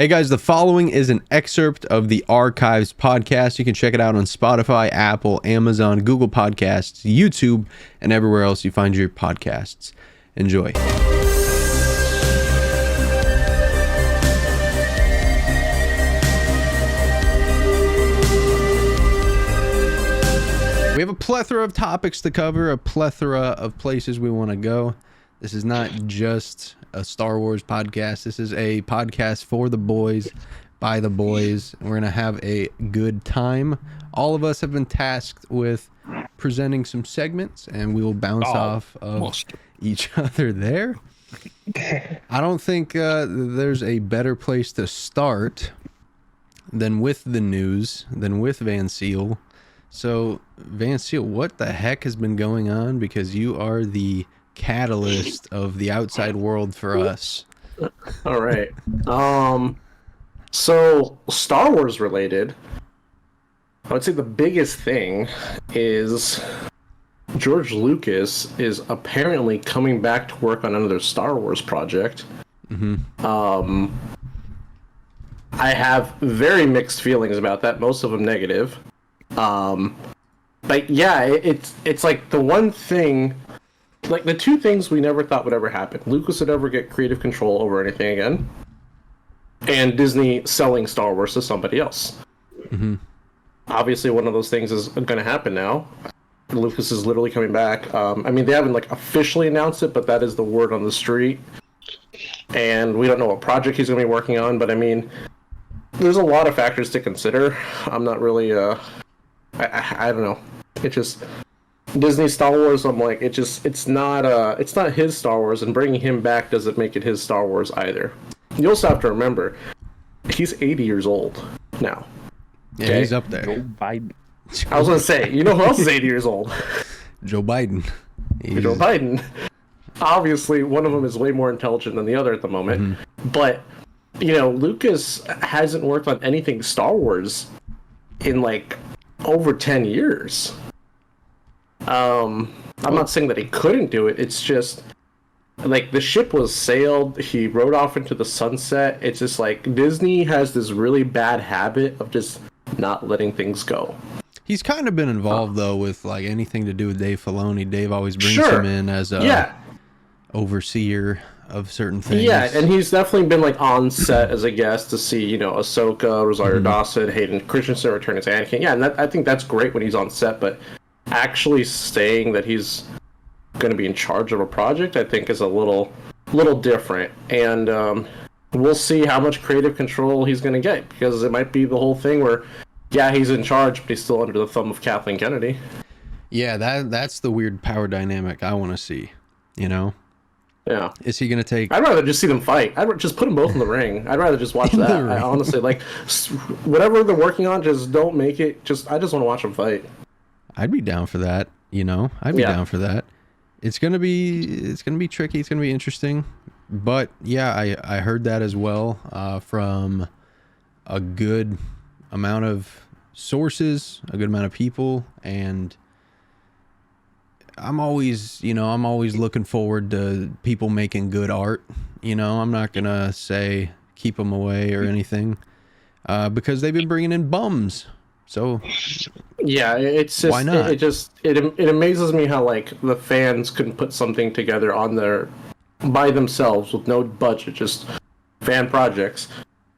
Hey guys, the following is an excerpt of the Archives podcast. You can check it out on Spotify, Apple, Amazon, Google Podcasts, YouTube, and everywhere else you find your podcasts. Enjoy. We have a plethora of topics to cover, a plethora of places we want to go. This is not just a Star Wars podcast. This is a podcast for the boys, by the boys. We're going to have a good time. All of us have been tasked with presenting some segments, and we will bounce off of each other there. I don't think there's a better place to start than with the news, than with Van Seal. So, Van Seal, what the heck has been going on? Because you are the catalyst of the outside world for us. All right. So Star Wars related, I would say the biggest thing is George Lucas is apparently coming back to work on another Star Wars project. I have very mixed feelings about that, most of them negative. But yeah, it's like the one thing, like the two things we never thought would ever happen. Lucas would ever get creative control over anything again, and Disney selling Star Wars to somebody else. Obviously, one of those things is going to happen now. Lucas is literally coming back. I mean, they haven't like officially announced it, but that is the word on the street. And we don't know what project he's going to be working on, but I mean, there's a lot of factors to consider. I'm not really, I don't know. It just... Disney Star Wars, I'm like, it's not his Star Wars, and bringing him back doesn't make it his Star Wars either. You also have to remember, he's 80 years old now. Yeah, okay? He's up there. Joe Biden. I was gonna say, you know who else is 80 years old? Joe Biden. Joe Biden. Obviously, one of them is way more intelligent than the other at the moment. But, you know, Lucas hasn't worked on anything Star Wars in like over 10 years. I'm not saying that he couldn't do it. It's just like the ship was sailed. He rode off into the sunset. It's just like Disney has this really bad habit of just not letting things go. He's kind of been involved though with like anything to do with Dave Filoni. Dave always brings him in as a overseer of certain things. Yeah, and he's definitely been like on set as a guest to see, you know, Ahsoka, Rosario Dawson, Hayden Christensen return as Anakin. Yeah, and I think that's great when he's on set, but actually saying that he's going to be in charge of a project, I think, is a little different. And we'll see how much creative control he's going to get, because it might be the whole thing where, yeah, he's in charge, but he's still under the thumb of Kathleen Kennedy. Yeah, that's the weird power dynamic I want to see, you know? Yeah. Is he going to take... I'd rather just see them fight. I'd just put them both in the ring. I'd rather just watch that. I honestly, like, whatever they're working on, just don't make it. I just want to watch them fight. I'd be down for that, you know? I'd be down for that. It's gonna be tricky, it's gonna be interesting. But yeah, I heard that as well from a good amount of sources, a good amount of people, and I'm always looking forward to people making good art. You know, I'm not gonna say keep them away or anything because they've been bringing in bums. So yeah, it's just, why not? It amazes me how like the fans couldn't put something together on their by themselves with no budget, just fan projects,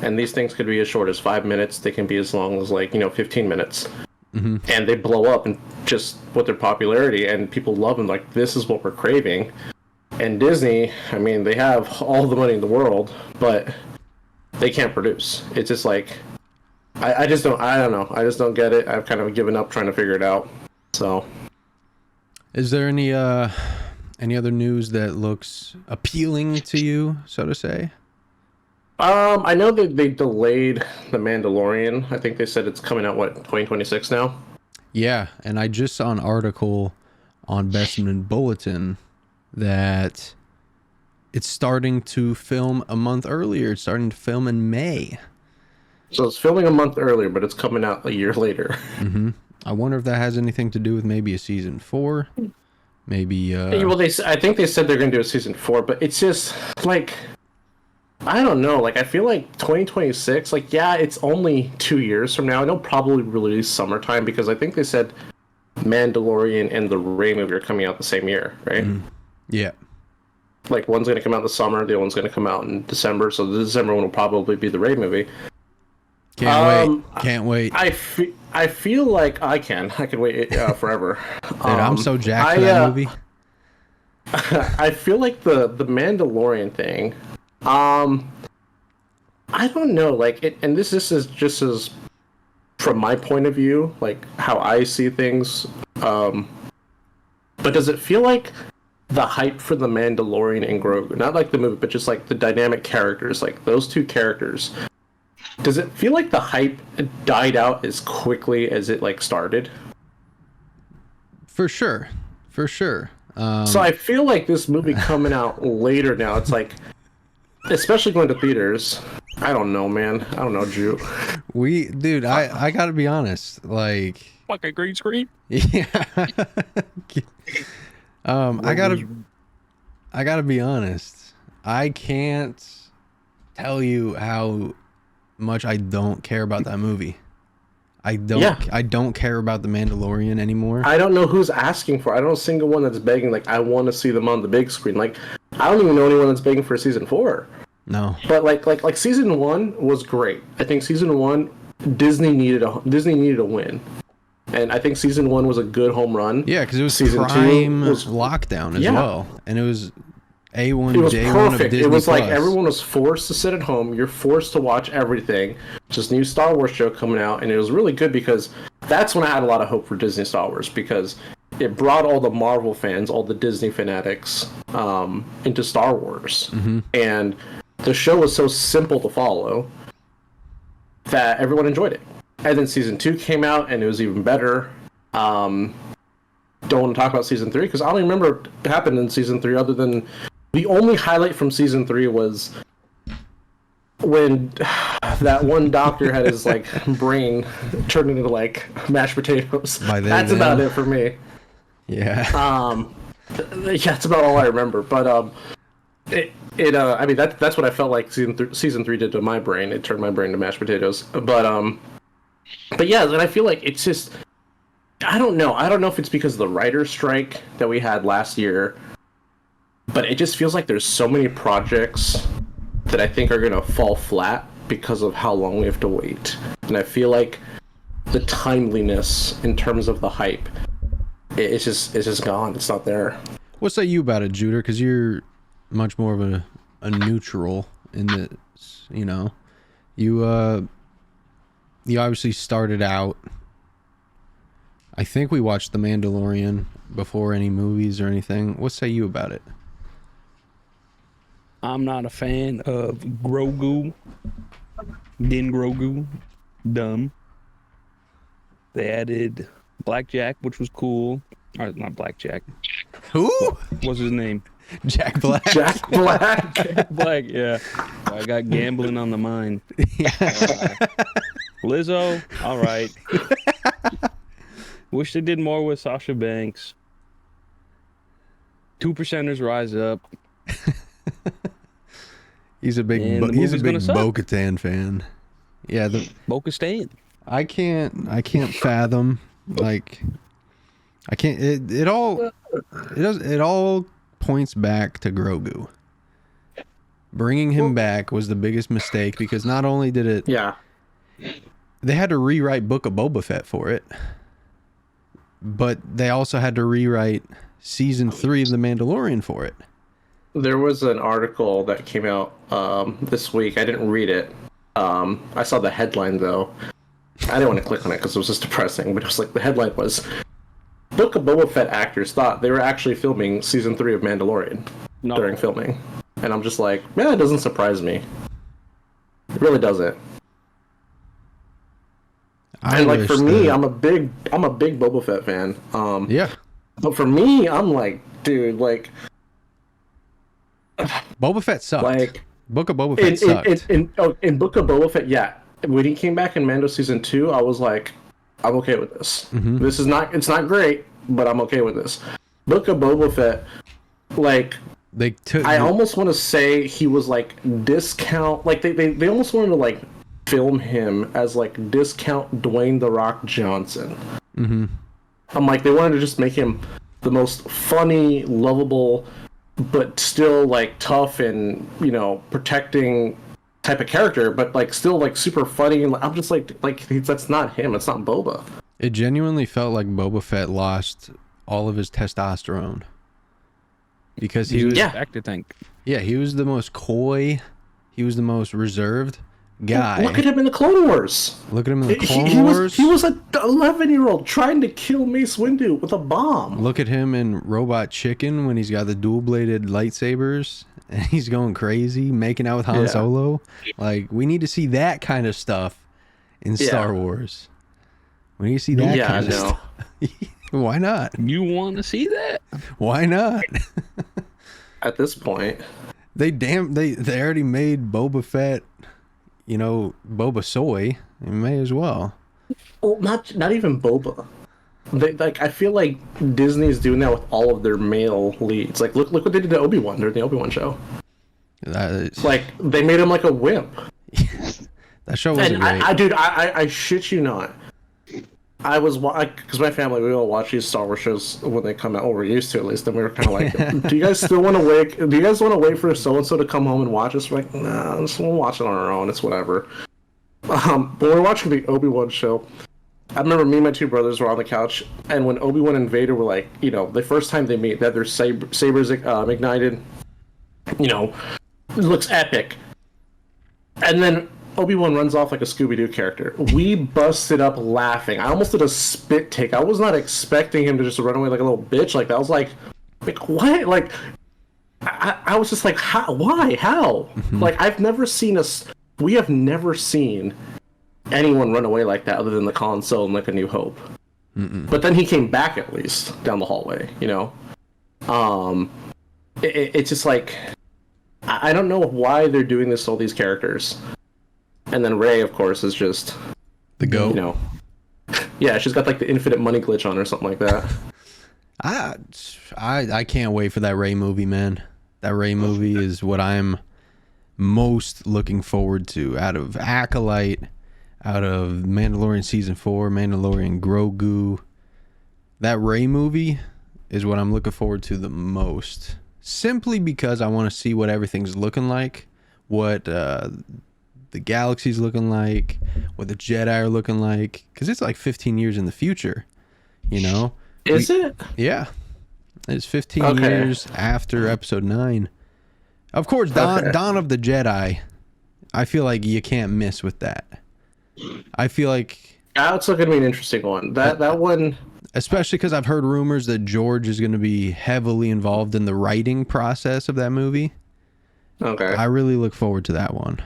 and these things could be as short as 5 minutes. They can be as long as 15 minutes, and they blow up and just with their popularity, and people love them. Like, this is what we're craving. And Disney, I mean, they have all the money in the world, but they can't produce. It's just like. I don't know. I just don't get it. I've kind of given up trying to figure it out. So, is there any other news that looks appealing to you, so to say? I know that they delayed The Mandalorian. I think they said it's coming out 2026 now. Yeah, and I just saw an article on Bestman Bulletin that it's starting to film a month earlier. It's starting to film in May. So it's filming a month earlier, but it's coming out a year later. I wonder if that has anything to do with maybe a season 4. Maybe. Well, I think they said they're going to do a season 4, but it's just like I don't know. Like, I feel like 2026. Like, yeah, it's only 2 years from now. It'll probably release summertime because I think they said Mandalorian and the Rey movie are coming out the same year, right? Yeah. Like, one's going to come out in the summer, the other one's going to come out in December. So the December one will probably be the Rey movie. Can't wait. I feel like I can wait forever. Dude, I'm so jacked for that movie. I feel like the Mandalorian thing. I don't know, like it, and this is just as from my point of view, like how I see things. But does it feel like the hype for the Mandalorian and Grogu, not like the movie, but just like the dynamic characters, like those two characters? Does it feel like the hype died out as quickly as it like started? For sure. So I feel like this movie coming out later now, it's like, especially going to theaters. I don't know, man. I don't know, Drew. Dude, I gotta be honest. Like a green screen. Yeah. I gotta be honest. I can't tell you how much I don't care about that movie. I don't care about the Mandalorian anymore. I don't know who's asking for it. I don't know a single one that's begging, like, I want to see them on the big screen. Like, I don't even know anyone that's begging for season 4. No. But like season 1 was great. I think season 1 Disney needed a win. And I think season 1 was a good home run. Yeah, because it was season prime 2 was lockdown as well. And it was A1, it was J1 perfect. of Disney It was Plus. like everyone was forced to sit at home. You're forced to watch everything. Just new Star Wars show coming out, and it was really good because that's when I had a lot of hope for Disney Star Wars, because it brought all the Marvel fans, all the Disney fanatics, into Star Wars. And the show was so simple to follow that everyone enjoyed it. And then season 2 came out, and it was even better. Don't want to talk about season 3 because I don't remember what happened in season 3 other than the only highlight from season 3 was when that one doctor had his like brain turned into like mashed potatoes. That's about it for me. Yeah. Yeah, that's about all I remember. But I mean that's what I felt like season 3 did to my brain. It turned my brain to mashed potatoes. But yeah, and I feel like it's just, I don't know if it's because of the writer's strike that we had last year, but it just feels like there's so many projects that I think are going to fall flat because of how long we have to wait. And I feel like the timeliness in terms of the hype, it's just gone. It's not there. What say you about it, Juder? Because you're much more of a neutral in this, you know. You obviously started out, I think we watched The Mandalorian before any movies or anything. What say you about it? I'm not a fan of Grogu. Din Grogu. Dumb. They added Blackjack, which was cool. Or not Blackjack. Who? What's his name? Jack Black. Jack Black. Jack Black, yeah. I got gambling on the mind. Lizzo, all right. Wish they did more with Sasha Banks. 2%ers rise up. He's a big Bo-Katan fan. Yeah, Bo-Katan. I can't fathom, like, I can't. It all points back to Grogu. Bringing him back was the biggest mistake because not only did it, they had to rewrite Book of Boba Fett for it, but they also had to rewrite season 3 of The Mandalorian for it. There was an article that came out this week. I didn't read it. I saw the headline though. I didn't want to click on it because it was just depressing. But it was like the headline was, Book of Boba Fett actors thought they were actually filming season 3 of Mandalorian during filming, and I'm just like, man, that doesn't surprise me. It really doesn't. And like for me, I'm a big Boba Fett fan. Yeah. But for me, I'm like, dude, like, Boba Fett sucked. Like, Book of Boba Fett sucked. In Book of Boba Fett, yeah. When he came back in Mando season 2, I was like, I'm okay with this. It's not great, but I'm okay with this. Book of Boba Fett, like, They took. I almost want to say he was like discount. Like they almost wanted to like film him as like discount Dwayne the Rock Johnson. Mm-hmm. I'm like, they wanted to just make him the most funny, lovable, but still like tough and, you know, protecting type of character, but like still like super funny. And I'm just like that's not him. It's not Boba. It genuinely felt like Boba Fett lost all of his testosterone because he was. Back to think. Yeah, he was the most coy. He was the most reserved guy. Look at him in the Clone Wars. Look at him in the Clone Wars. He was an 11-year-old trying to kill Mace Windu with a bomb. Look at him in Robot Chicken when he's got the dual-bladed lightsabers and he's going crazy, making out with Han Solo. Like, we need to see that kind of stuff in Star Wars. We need to see that kind of stuff. Why not? You want to see that? Why not? At this point, they already made Boba Fett, you know, Boba Soy. You may as well. well, not even Boba. I feel like Disney's doing that with all of their male leads. Like, look what they did to Obi-Wan during the Obi-Wan show. Like, they made him like a wimp. That show was great. I shit you not. I was because my family, we all watch these Star Wars shows when they come out. Well, we're used to at least. And we were kind of like, "Do you guys still want to wait? Do you guys want to wait for so and so to come home and watch us?" We're like, "Nah, we'll watch it on our own. It's whatever." But we're watching the Obi-Wan show. I remember me and my two brothers were on the couch, and when Obi-Wan and Vader were like, you know, the first time they meet, they had their sabers ignited. You know, it looks epic. And then Obi-Wan runs off like a Scooby-Doo character. We busted up laughing. I almost did a spit take. I was not expecting him to just run away like a little bitch like that. I was like what? Like, I was just like, how? Why? How? Mm-hmm. Like, we have never seen anyone run away like that other than the console and like A New Hope. Mm-mm. But then he came back at least down the hallway, you know? It's just like, I don't know why they're doing this to all these characters. And then Rey, of course, is just the GOAT. You know, yeah, she's got like the infinite money glitch on or something like that. I can't wait for that Rey movie, man. That Rey movie is what I'm most looking forward to out of Acolyte, out of Mandalorian Season 4, Mandalorian Grogu. That Rey movie is what I'm looking forward to the most. Simply because I want to see what everything's looking like, what the galaxy's looking like, what the Jedi are looking like, because it's like 15 years in the future, you know? Is it? Yeah. It's 15 years after Episode 9. Of course, Dawn of the Jedi, I feel like you can't miss with that. I feel like... That's going to be an interesting one. That one... Especially because I've heard rumors that George is going to be heavily involved in the writing process of that movie. Okay. I really look forward to that one.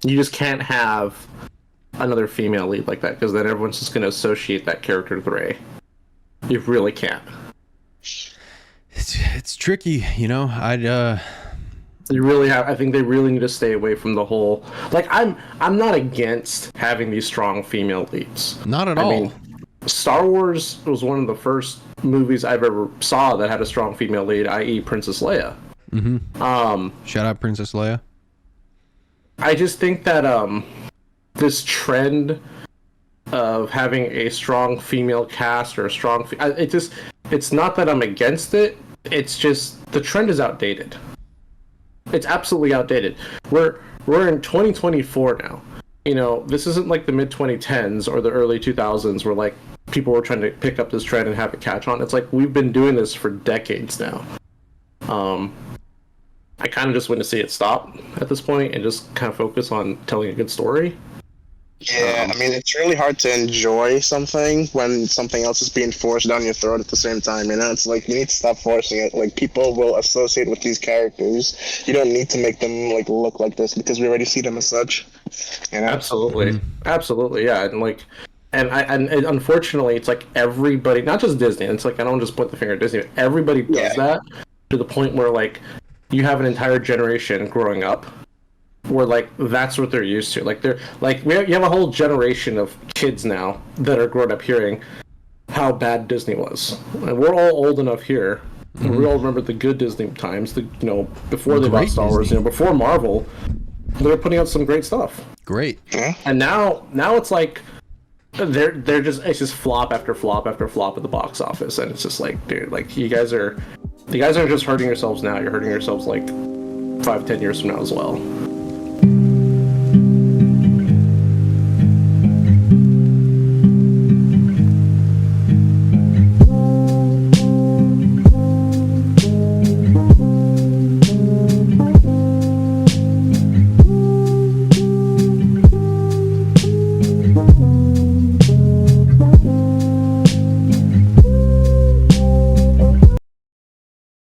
You just can't have another female lead like that, because then everyone's just going to associate that character with Rey. You really can't. It's tricky, you know. You really have. I think they really need to stay away from the whole. Like, I'm not against having these strong female leads. Not at all. I mean, Star Wars was one of the first movies I've ever saw that had a strong female lead, i.e., Princess Leia. Mm-hmm. Shout out Princess Leia. I just think that this trend of having a strong female cast or a strong, it's not that I'm against it. It's just the trend is outdated. It's absolutely outdated. We're in 2024 now. You know, this isn't like the mid 2010s or the early 2000s where like people were trying to pick up this trend and have it catch on. It's like we've been doing this for decades now. I kind of just want to see it stop at this point and just kind of focus on telling a good story. Yeah, I mean, it's really hard to enjoy something when something else is being forced down your throat at the same time, you know? It's like, you need to stop forcing it. Like, people will associate with these characters. You don't need to make them, like, look like this because we already see them as such, you know? Absolutely. Absolutely, yeah. And unfortunately, it's like everybody, not just Disney, it's like, I don't just point the finger at Disney, but everybody does that to the point where, like, you have an entire generation growing up where like that's what they're used to. Like they're like you have a whole generation of kids now that are growing up hearing how bad Disney was. And we're all old enough here We all remember the good Disney times. Before they bought Great Star Wars, Disney. before Marvel, they were putting out some great stuff. Great. And now it's like it's just flop after flop after flop at the box office, and it's just like, dude, like you guys aren't just hurting yourselves now. You're hurting yourselves like 5-10 years from now as well.